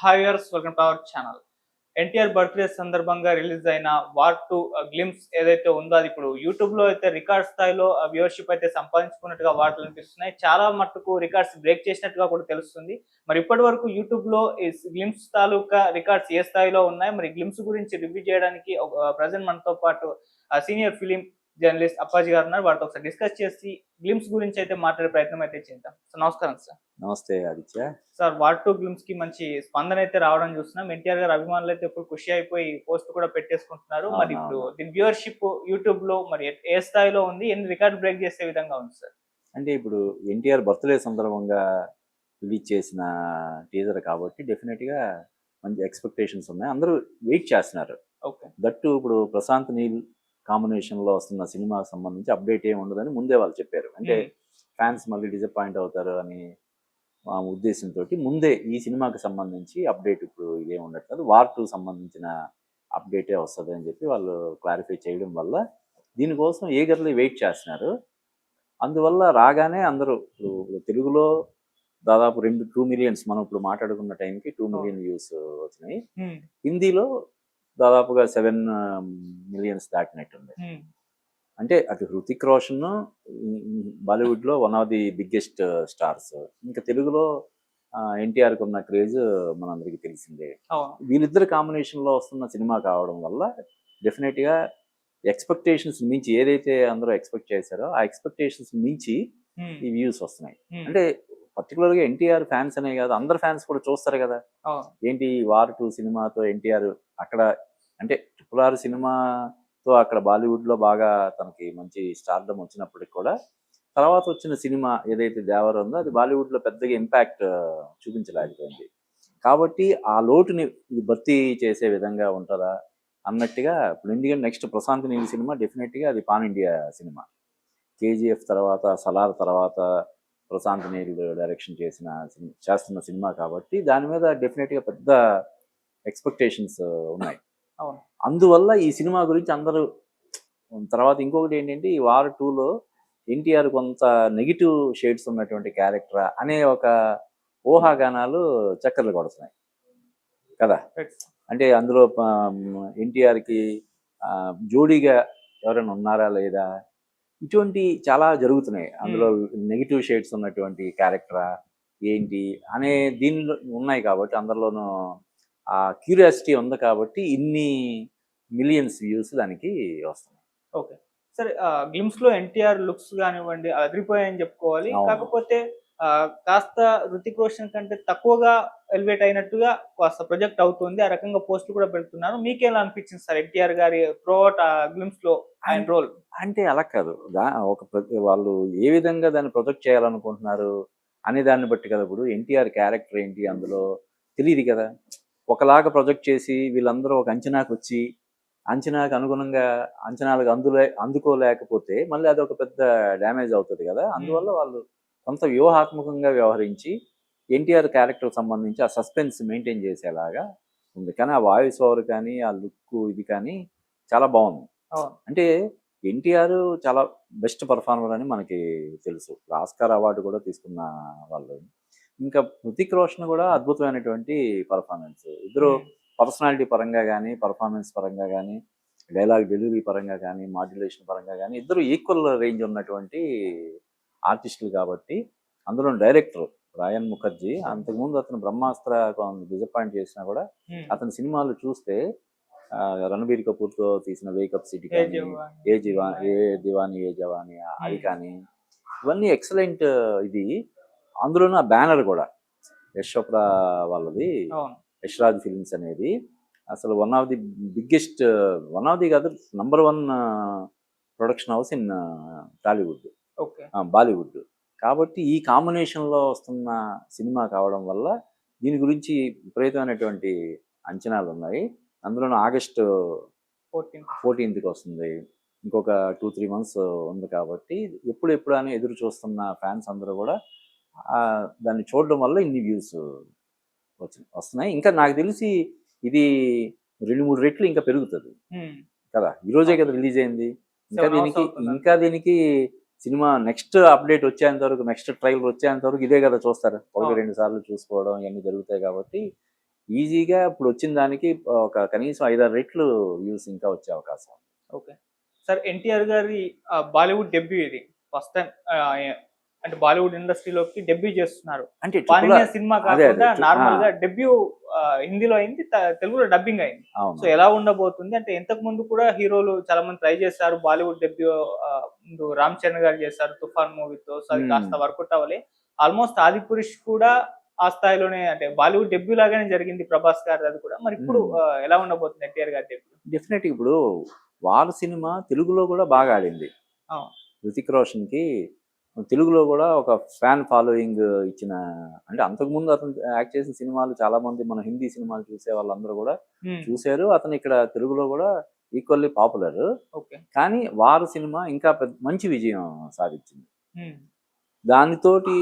Hi viewers, welcome to our channel. NTR birthday సందర్భంగా release అయిన 'war 2' glimpse ఏదైతే ఉందో అది ఇప్పుడు యూట్యూబ్‌లో అయితే రికార్డ్ స్థాయిలో వ్యూవర్‌షిప్ అయితే సంపాదించుకున్నట్టుగా వార్తలు వినిపిస్తున్నాయి. చాలా మట్టుకు రికార్డ్స్ బ్రేక్ చేసినట్టుగా కూడా తెలుస్తుంది. మరి ఇప్పటివరకు యూట్యూబ్‌లో ఈ గ్లింప్స్ తాలూకా రికార్డ్స్ ఏ స్థాయిలో ఉన్నాయి? మరి గ్లింప్స్ గురించి రివ్యూ చేయడానికి ప్రెజెంట్ మనతో పాటు సీనియర్ ఫిల్మ్ జర్నలిస్ట్ అప్పాజీ గారు ఉన్నారు. వారితో ఒకసారి డిస్కస్ చేసి గ్లింప్స్ గురించి అయితే మాట్లాడే ప్రయత్నం అయితే చేద్దాం. సో నమస్కారం సార్. నమస్తే ఆదిత్య. సార్, 'వార్ 2' గ్లింప్స్ కి మంచి స్పందన అయితే రావడం చూస్తున్నాం. ఎన్టీఆర్ గారి అభిమానులు అయితే ఇప్పుడు ఖుషి అయిపోయి పోస్ట్ కూడా పెట్టేసుకుంటున్నారు. మరి ఇప్పుడు అవునవును. దీని వ్యూవర్‌షిప్ యూట్యూబ్ లో మరి ఏ స్థాయిలో ఉంది? ఎన్ని రికార్డ్ బ్రేక్ చేసే విధంగా ఉంది సార్? అంటే ఇప్పుడు ఎన్టీఆర్ బర్త్‌డే సందర్భంగా రిలీజ్ చేసిన టీజర్ కాబట్టి డెఫినెట్‌గా మంచి ఎక్స్‌పెక్టేషన్స్ ఉన్నాయి. అందరూ వెయిట్ చేస్తున్నారు. ఓకే. దట్టు ఇప్పుడు ప్రశాంత్ నీల్ కాంబినేషన్‌లో వస్తున్న సినిమాకి సంబంధించి అప్డేట్ ఏమి ఉండదని ముందే వాళ్ళు చెప్పారు. అంటే ఫ్యాన్స్ మళ్ళీ డిసప్పాయింట్ అవుతారు అని ఆ ఉద్దేశంతోటి ముందే ఈ సినిమాకి సంబంధించి అప్డేట్ ఇప్పుడు ఇదేమి ఉండట్లేదు. 'వార్ 2' సంబంధించిన అప్డేటే వస్తదని చెప్పి వాళ్ళు క్లారిఫై చేయడం వల్ల దీనికోసం ఈగర్లీ వెయిట్ చేస్తున్నారు. అందువల్ల రాగానే అందరూ ఇప్పుడు తెలుగులో దాదాపు 2 మిలియన్స్ మనం ఇప్పుడు మాట్లాడుకున్న టైంకి 2 మిలియన్ వ్యూస్ వచ్చినాయి. హిందీలో దాదాపుగా 7 మిలియన్స్ దాటినట్టుంది. అంటే అటు హృతిక్ రోషన్ బాలీవుడ్లో one of the biggest stars. ఇంకా తెలుగులో ఎన్టీఆర్కి ఉన్న క్రేజ్ మనందరికీ తెలిసిందే. వీళ్ళిద్దరు కాంబినేషన్లో వస్తున్న సినిమా కావడం వల్ల డెఫినెట్గా ఎక్స్పెక్టేషన్స్ మించి ఏదైతే అందరూ ఎక్స్పెక్ట్ చేశారో ఆ ఎక్స్పెక్టేషన్స్ మించి ఈ వ్యూస్ వస్తున్నాయి. అంటే పర్టికులర్గా ఎన్టీఆర్ ఫ్యాన్స్ అనే కాదు, అందరు ఫ్యాన్స్ కూడా చూస్తారు కదా. ఏంటి 'వార్ 2' సినిమాతో ఎన్టీఆర్ అక్కడ అంటే RRR సినిమాతో అక్కడ బాలీవుడ్లో బాగా తనకి మంచి స్టార్డమ్ వచ్చినప్పటికి కూడా తర్వాత వచ్చిన సినిమా ఏదైతే 'దేవర' ఉందో అది బాలీవుడ్లో పెద్దగా ఇంపాక్ట్ చూపించలేకపోయింది. కాబట్టి ఆ లోటుని భర్తీ చేసే విధంగా ఉంటుందా అన్నట్టుగా ఇప్పుడు ఎందుకంటే నెక్స్ట్ ప్రశాంత్ నీల్ సినిమా డెఫినెట్గా అది పాన్ ఇండియా సినిమా. KGF తర్వాత, 'సలార్' తర్వాత ప్రశాంత్ నీల్ డైరెక్షన్ చేస్తున్న సినిమా కాబట్టి దాని మీద డెఫినెట్గా పెద్ద ఎక్స్పెక్టేషన్స్ ఉన్నాయి. అందువల్ల ఈ సినిమా గురించి అందరూ తర్వాత ఇంకొకటి ఏంటంటే ఈ 'వార్ 2'లో ఎన్టీఆర్ కొంత నెగిటివ్ షేడ్స్ ఉన్నటువంటి క్యారెక్టర్ అనే ఒక ఊహాగానాలు చక్కర్లు కొడుతున్నాయి కదా. అంటే అందులో ఎన్టీఆర్కి జోడీగా ఎవరైనా ఉన్నారా లేదా ఇటువంటి చాలా జరుగుతున్నాయి. అందులో నెగిటివ్ షేడ్స్ ఉన్నటువంటి క్యారెక్టరా ఏంటి అనే దీనిలో ఉన్నాయి కాబట్టి అందరిలోనూ ఆ క్యూరియాసిటీ ఉంది కాబట్టి ఇన్ని మిలియన్స్ వ్యూస్ దానికి వస్తున్నాయి. ఓకే. సరే, గ్లిమ్స్ లో ఎన్టీఆర్ లుక్స్ కానివ్వండి అదిరిపోయాయని చెప్పుకోవాలి. కాకపోతే కాస్త హృతిక్ రోషన్ కంటే తక్కువగా ఎలివేట్ అయినట్టుగా కాస్త ప్రొజెక్ట్ అవుతుంది. ఆ రకంగా పోస్టులు కూడా పెడుతున్నారు. మీకేలా అనిపించింది సార్ ఎన్టీఆర్ గారి త్రూఅవుట్ గ్లిమ్స్ లో ఆయన రోల్? అంటే అలా కాదు, వాళ్ళు ఏ విధంగా దాన్ని ప్రొజెక్ట్ చేయాలనుకుంటున్నారు అనే దాన్ని బట్టి కదా. ఇప్పుడు ఎన్టీఆర్ క్యారెక్టర్ ఏంటి అందులో తెలియదు కదా. ఒకలాగా ప్రొజెక్ట్ చేసి వీళ్ళందరూ ఒక అంచనాకు వచ్చి అంచనాకు అనుగుణంగా అంచనాలకు అందుకోలేకపోతే మళ్ళీ అది ఒక పెద్ద డ్యామేజ్ అవుతుంది కదా. అందువల్ల వాళ్ళు కొంత వ్యూహాత్మకంగా వ్యవహరించి ఎన్టీఆర్ క్యారెక్టర్ సంబంధించి ఆ సస్పెన్స్ మెయింటైన్ చేసేలాగా ఉంది. కానీ ఆ వాయిస్ ఓవర్ కానీ ఆ లుక్ ఇది కానీ చాలా బాగుంది. అంటే ఎన్టీఆర్ చాలా బెస్ట్ పర్ఫార్మర్ అని మనకి తెలుసు. ఆస్కార్ అవార్డు కూడా తీసుకున్న వాళ్ళు. ఇంకా హృతిక్ రోషన్ కూడా అద్భుతమైనటువంటి పర్ఫార్మెన్స్. ఇద్దరు పర్సనాలిటీ పరంగా కానీ పర్ఫార్మెన్స్ పరంగా కానీ డైలాగ్ డెలివరీ పరంగా కానీ మాడ్యులేషన్ పరంగా కానీ ఇద్దరు ఈక్వల్ రేంజ్ ఉన్నటువంటి ఆర్టిస్టులు కాబట్టి. అందులో డైరెక్టర్ రాయన్ ముఖర్జీ అంతకుముందు అతను బ్రహ్మాస్త్ర డిసప్పాయింట్ చేసినా కూడా అతని సినిమాలు చూస్తే రణబీర్ కపూర్తో తీసిన వేకప్ సిటీ కానీ ఏ దివానీ ఏ జవానీ అది కానీ ఇవన్నీ ఎక్సలెంట్. ఇది అందులోనూ ఆ బ్యానర్ కూడా యశ్ చోప్రా వాళ్ళది, యశ్రాజ్ ఫిల్మ్స్ అనేది అసలు one of the biggest, one of the కాదు #1 production house in Tollywood, Bollywood. కాబట్టి ఈ కాంబినేషన్లో వస్తున్న సినిమా కావడం వల్ల దీని గురించి విపరీతమైనటువంటి అంచనాలు ఉన్నాయి. అందులోనూ ఆగస్టు 14కి వస్తుంది. ఇంకొక 2-3 months ఉంది కాబట్టి ఎప్పుడు అని ఎదురు చూస్తున్న ఫ్యాన్స్ అందరూ కూడా దాన్ని చూడడం వల్ల ఇన్ని వ్యూస్ వస్తున్నాయి. ఇంకా నాకు తెలిసి ఇది 2-3 రెట్లు ఇంకా పెరుగుతుంది కదా. ఈరోజే కదా రిలీజ్ అయింది. ఇంకా దీనికి సినిమా నెక్స్ట్ అప్డేట్ వచ్చేంత వరకు, నెక్స్ట్ ట్రైలర్ వచ్చేంత వరకు ఇదే కదా చూస్తారు. 1-2 సార్లు చూసుకోవడం ఇవన్నీ జరుగుతాయి కాబట్టి ఈజీగా ఇప్పుడు వచ్చిన దానికి ఒక కనీసం 5-6 రెట్లు వ్యూస్ ఇంకా వచ్చే అవకాశం. ఓకే. సార్ ఎన్టీఆర్ గారి బాలీవుడ్ డెబ్యూ ఇది. ఫస్ట్ టైమ్ అంటే బాలీవుడ్ ఇండస్ట్రీలోకి డెబ్యూ చేస్తున్నారు. అంటే పానినియా సినిమా అదే కాకుండా అదే నార్మల్ గా డెబ్యూ హిందీలో అయింది, తెలుగులో డబ్బింగ్ అయింది. సో అవును. ఎలా ఉండబోతుంది అంటే ఇంతకు ముందు కూడా హీరోలు చాలా మంది ట్రై చేశారు బాలీవుడ్ డెబ్యూ. ముందు రామ్ చరణ్ గారు చేశారు తుఫాన్ మూవీతో. సో అది కాస్త వర్కౌట్ అవ్వలే. ఆల్మోస్ట్ ఆదిపురుష్ కూడా ఆ స్థాయిలోనే అంటే బాలీవుడ్ డెబ్యూ లాగానే జరిగింది ప్రభాస్ గారి అది కూడా. మరి ఇప్పుడు ఎలా ఉండబోతుంది ఎన్టీఆర్ గారి డెబ్యూ? డెఫినెట్ ఇప్పుడు వాళ్ళ సినిమా తెలుగులో కూడా బాగా ఆడింది. అవును. హృతిక్ రోషన్ కి తెలుగులో కూడా ఒక ఫ్యాన్ ఫాలోయింగ్ ఇచ్చిన, అంటే అంతకుముందు అతను యాక్ట్ చేసిన సినిమాలు చాలా మంది మన హిందీ సినిమాలు చూసే వాళ్ళందరూ కూడా చూశారు. అతను ఇక్కడ తెలుగులో కూడా ఈక్వల్లీ పాపులర్. ఓకే. కానీ వారు సినిమా ఇంకా మంచి విజయం సాధించింది. దానితోటి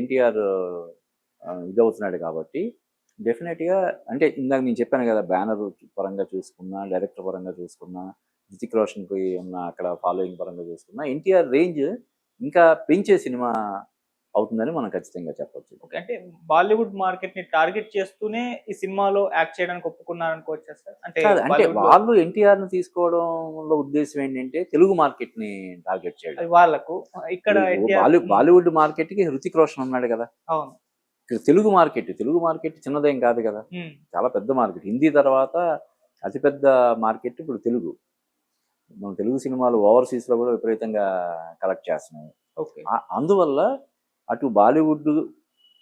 ఎన్టీఆర్ ఇదవుతున్నాడు కాబట్టి డెఫినెట్గా, అంటే ఇందాక నేను చెప్పాను కదా, బ్యానర్ పరంగా చూసుకున్నా, డైరెక్టర్ పరంగా చూసుకున్నా, హృతిక్ రోషన్కి ఉన్న అక్కడ ఫాలోయింగ్ పరంగా చూసుకున్నా, ఎన్టీఆర్ రేంజ్ ఇంకా పెంచే సినిమా అవుతుందని మనం ఖచ్చితంగా చెప్పొచ్చు. ఓకే. అంటే బాలీవుడ్ మార్కెట్ ని టార్గెట్ చేస్తూనే ఈ సినిమాలో యాక్ట్ చేయడానికి ఒప్పుకున్నారు అనుకోవచ్చా సార్? అంటే వాళ్ళు ఎన్టీఆర్ ని తీసుకోవడంలో ఉద్దేశం ఏంటంటే తెలుగు మార్కెట్ ని టార్గెట్ చేయడం. వాళ్ళకు ఇక్కడ బాలీవుడ్ మార్కెట్ కి హృతిక్ రోషన్ ఉన్నాడు కదా. అవును. తెలుగు మార్కెట్ చిన్నదేం కాదు కదా, చాలా పెద్ద మార్కెట్. హిందీ తర్వాత అతిపెద్ద మార్కెట్ ఇప్పుడు తెలుగు. మన తెలుగు సినిమాలు ఓవర్సీస్ లో కూడా విపరీతంగా కలెక్ట్ చేస్తున్నాయి. అందువల్ల అటు బాలీవుడ్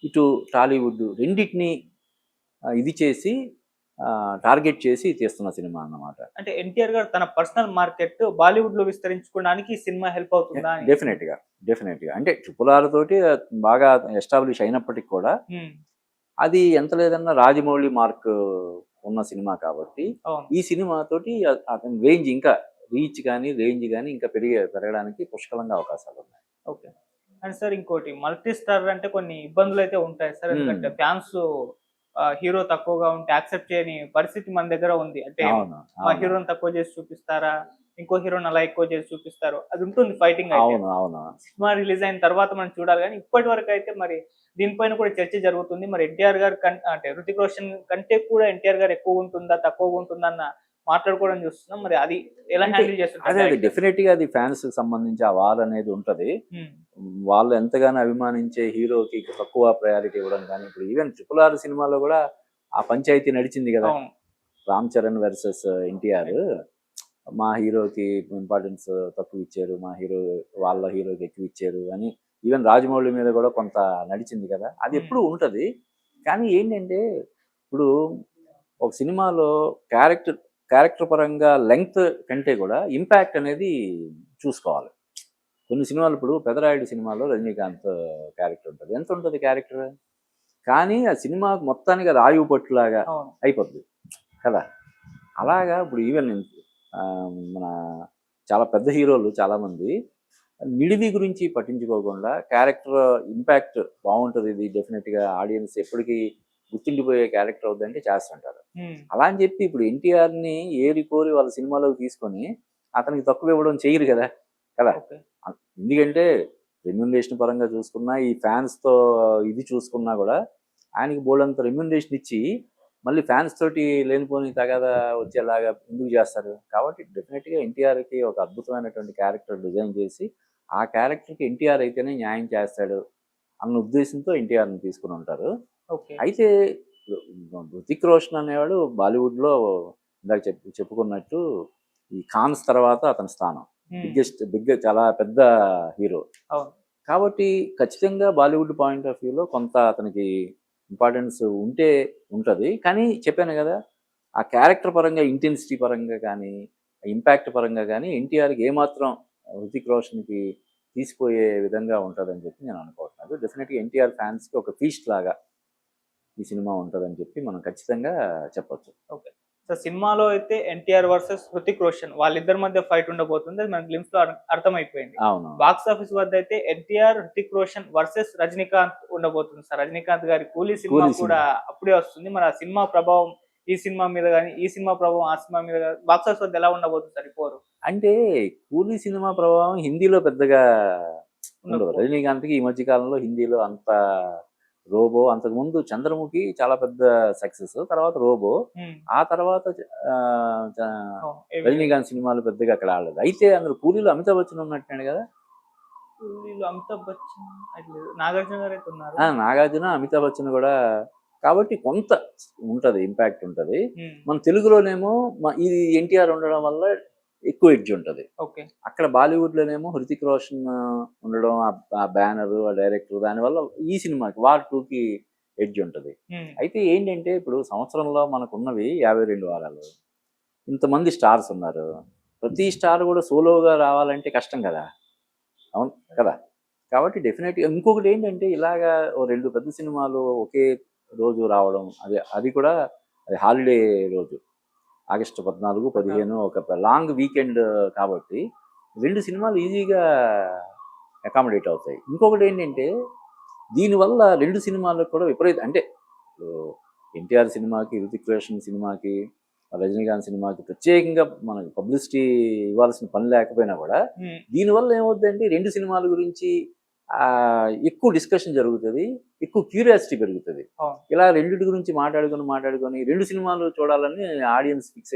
ఇటు టాలీవుడ్ రెండింటిని ఇది చేసి టార్గెట్ చేసి తీస్తున్న సినిమా అన్నమాట. అంటే ఎన్టీఆర్ గారు తన పర్సనల్ మార్కెట్ బాలీవుడ్ లో విస్తరించుకోవడానికి సినిమా హెల్ప్ అవుతుందా? డెఫినెట్ గా అంటే RRR తోటి బాగా ఎస్టాబ్లిష్ అయినప్పటికీ కూడా అది ఎంత లేదన్నా రాజమౌళి మార్క్ ఉన్న సినిమా కాబట్టి ఈ సినిమా తోటి అతని రేంజ్ ఇంకా రీచ్ కానీ రేంజ్ కానీ ఇంకా పెరగడానికి పుష్కలంగా అవకాశాలు ఉన్నాయి. ఓకే. అండ్ సార్ ఇంకోటి, మల్టీ స్టార్ అంటే కొన్ని ఇబ్బందులు అయితే ఉంటాయి సార్. ఎందుకంటే ఫ్యాన్స్ హీరో తక్కువగా ఉంటే యాక్సెప్ట్ చేయని పరిస్థితి మన దగ్గర ఉంది. అంటే మా హీరోని తక్కువ చేసి చూపిస్తారా, ఇంకో హీరోని అలా ఎక్కువ చేసి చూపిస్తారు, అది ఉంటుంది ఫైటింగ్. సినిమా రిలీజ్ అయిన తర్వాత మనం చూడాలి. కానీ ఇప్పటి వరకు అయితే మరి దీనిపైన కూడా చర్చ జరుగుతుంది. మరి ఎన్టీఆర్ గారు అంటే హృతిక్ రోషన్ కంటే కూడా ఎన్టీఆర్ గారు ఎక్కువ ఉంటుందా తక్కువగా ఉంటుందా అన్న మాట్లాడుకోవడం చూస్తున్నాం. మరి అది ఎలా హ్యాండిల్ చేస్తారు? డెఫినెట్ గా అది ఫ్యాన్స్ కి సంబంధించి ఆ వార్ అనేది ఉంటది. వాళ్ళు ఎంతగానో అభిమానించే హీరోకి తక్కువ ప్రయారిటీ ఇవ్వడం కానీ, ఇప్పుడు ఈవెన్ RRR సినిమాలో కూడా ఆ పంచాయతీ నడిచింది కదా, రామ్ చరణ్ వర్సెస్ ఎన్టీఆర్. మా హీరోకి ఇంపార్టెన్స్ తక్కువ ఇచ్చారు, మా వాళ్ళ హీరోకి ఎక్కువ ఇచ్చారు అని ఈవెన్ రాజమౌళి మీద కూడా కొంత నడిచింది కదా. అది ఎప్పుడు ఉంటది. కానీ ఏంటంటే ఇప్పుడు ఒక సినిమాలో క్యారెక్టర్ పరంగా లెంగ్త్ కంటే కూడా ఇంపాక్ట్ అనేది చూసుకోవాలి. కొన్ని సినిమాలు, ఇప్పుడు పెదరాయుడు సినిమాలో రజనీకాంత్ క్యారెక్టర్ ఉంటుంది. ఎంత ఉంటుంది క్యారెక్టర్, కానీ ఆ సినిమా మొత్తానికి అది ఆయువు పట్టులాగా అయిపోద్ది కదా. అలాగా ఇప్పుడు ఈవెన్ మన చాలా పెద్ద హీరోలు చాలామంది నిడివి గురించి పట్టించుకోకుండా క్యారెక్టర్ ఇంపాక్ట్ బాగుంటుంది, ఇది డెఫినెట్గా ఆడియన్స్ ఎప్పటికీ గుర్తుండిపోయే క్యారెక్టర్ అవుతుందంటే చేస్తుంటారు. అలా అని చెప్పి ఇప్పుడు ఎన్టీఆర్ని ఏరి కోరి వాళ్ళ సినిమాలోకి తీసుకొని అతనికి తక్కువ ఇవ్వడం చేయరు కదా. ఎందుకంటే రెమ్యూనరేషన్ పరంగా చూసుకున్నా, ఈ ఫ్యాన్స్తో ఇది చూసుకున్నా కూడా ఆయనకి బోల్డంత రెమ్యూనరేషన్ ఇచ్చి మళ్ళీ ఫ్యాన్స్ తోటి లేనిపోని తగాదా వచ్చేలాగా ఎందుకు చేస్తారు. కాబట్టి డెఫినెట్గా ఎన్టీఆర్కి ఒక అద్భుతమైనటువంటి క్యారెక్టర్ డిజైన్ చేసి ఆ క్యారెక్టర్కి ఎన్టీఆర్ అయితేనే న్యాయం చేస్తాడు అన్న ఉద్దేశంతో ఎన్టీఆర్ని తీసుకుని ఉంటారు. అయితే హృతిక్ రోషన్ అనేవాడు బాలీవుడ్లో ఇందాక చెప్పుకున్నట్టు ఈ ఖాన్స్ తర్వాత అతని స్థానం చాలా పెద్ద హీరో కాబట్టి ఖచ్చితంగా బాలీవుడ్ పాయింట్ ఆఫ్ వ్యూలో కొంత అతనికి ఇంపార్టెన్స్ ఉంటుంది. కానీ చెప్పాను కదా, ఆ క్యారెక్టర్ పరంగా, ఇంటెన్సిటీ పరంగా కానీ, ఇంపాక్ట్ పరంగా కానీ ఎన్టీఆర్కి ఏమాత్రం హృతిక్ రోషన్కి తీసిపోయే విధంగా ఉంటుందని చెప్పి నేను అనుకుంటున్నాను. డెఫినెట్గా ఎన్టీఆర్ ఫ్యాన్స్కి ఒక ఫీస్ట్ లాగా ఈ సినిమా ఉంటుందని చెప్పి మనం ఖచ్చితంగా చెప్పొచ్చు. ఓకే. సో సినిమాలో అయితే ఎన్టీఆర్ వర్సెస్ హృతిక్ రోషన్ వాళ్ళిద్దరి మధ్య ఫైట్ ఉండబోతుంది, అది మన గ్లిమ్స్ లో అర్థమైపోయింది. అవును. బాక్స్ ఆఫీస్ వద్ద అయితే ఎన్టీఆర్ హృతిక్ రోషన్ వర్సెస్ రజనీకాంత్ ఉండబోతుంది సార్. రజనీకాంత్ గారి కూలీ సినిమా కూడా అప్పుడే వస్తుంది. మరి ఆ సినిమా ప్రభావం ఈ సినిమా మీద కానీ, ఈ సినిమా ప్రభావం ఆ సినిమా మీద బాక్స్ ఆఫీస్ వద్ద ఎలా ఉండబోతుంది సార్? ఇప్పుడు అంటే కూలీ సినిమా ప్రభావం హిందీలో పెద్దగా ఉండదు. రజనీకాంత్కి ఈ మధ్య కాలంలో హిందీలో అంత రోబో అంతకుముందు చంద్రముఖి చాలా పెద్ద సక్సెస్, తర్వాత రోబో, ఆ తర్వాత ఆ, చ- రజనీకాంత్ సినిమాలు పెద్దగా అక్కడ ఆడలేదు. అయితే అందులో పూరిలో అమితాబ్ బచ్చన్ ఉన్నట్టున్నాడు కదా. వీళ్ళు అమితాబ్ బచ్చన్ అట్లేదు, నాగార్జున గారు అయితే ఉన్నారు. నాగార్జున, అమితాబ్ బచ్చన్ కూడా, కాబట్టి కొంత ఉంటది, ఇంపాక్ట్ ఉంటది. ఉమ్, మన తెలుగులోనేమో ఇది ఎన్టీఆర్ ఉండడం వల్ల ఎక్కువ ఎడ్జ్ ఉంటది. ఓకే. అక్కడ బాలీవుడ్ లోనేమో హృతిక్ రోషన్ ఉండడం, ఆ బ్యానర్, ఆ డైరెక్టర్, దానివల్ల ఈ సినిమాకి వార్ 2కి ఎడ్జ్ ఉంటది. ఉమ్, అయితే ఏంటంటే ఇప్పుడు సంవత్సరంలో మనకున్నవి 52 వారాలు, ఇంతమంది స్టార్స్ ఉన్నారు, ప్రతి స్టార్ కూడా సోలోగా రావాలంటే కష్టం కదా, అవును కదా. కాబట్టి డెఫినెట్గా ఇంకొకటి ఏంటంటే ఇలాగా ఓ 2 పెద్ద సినిమాలు ఒకే రోజు రావడం, అది కూడా అది హాలిడే రోజు, ఆగస్టు 14, 15 ఒక లాంగ్ వీకెండ్ కాబట్టి 2 సినిమాలు ఈజీగా అకామిడేట్ అవుతాయి. ఇంకొకటి ఏంటంటే దీనివల్ల 2 సినిమాలకు కూడా అంటే ఎన్టీఆర్ సినిమాకి, హృతిక్ రోషన్ సినిమాకి, రజనీకాంత్ సినిమాకి ప్రత్యేకంగా మనకి పబ్లిసిటీ ఇవ్వాల్సిన పని లేకపోయినా కూడా ఉమ్, దీనివల్ల ఏమవుతుందంటే 2 సినిమాల గురించి ఎక్కువ డిస్కషన్ జరుగుతుంది, ఎక్కువ క్యూరియాసిటీ పెరుగుతుంది. అవును. ఇలా రెండింటి గురించి మాట్లాడుకొని 2 సినిమాలు చూడాలని ఆడియన్స్ ఫిక్స్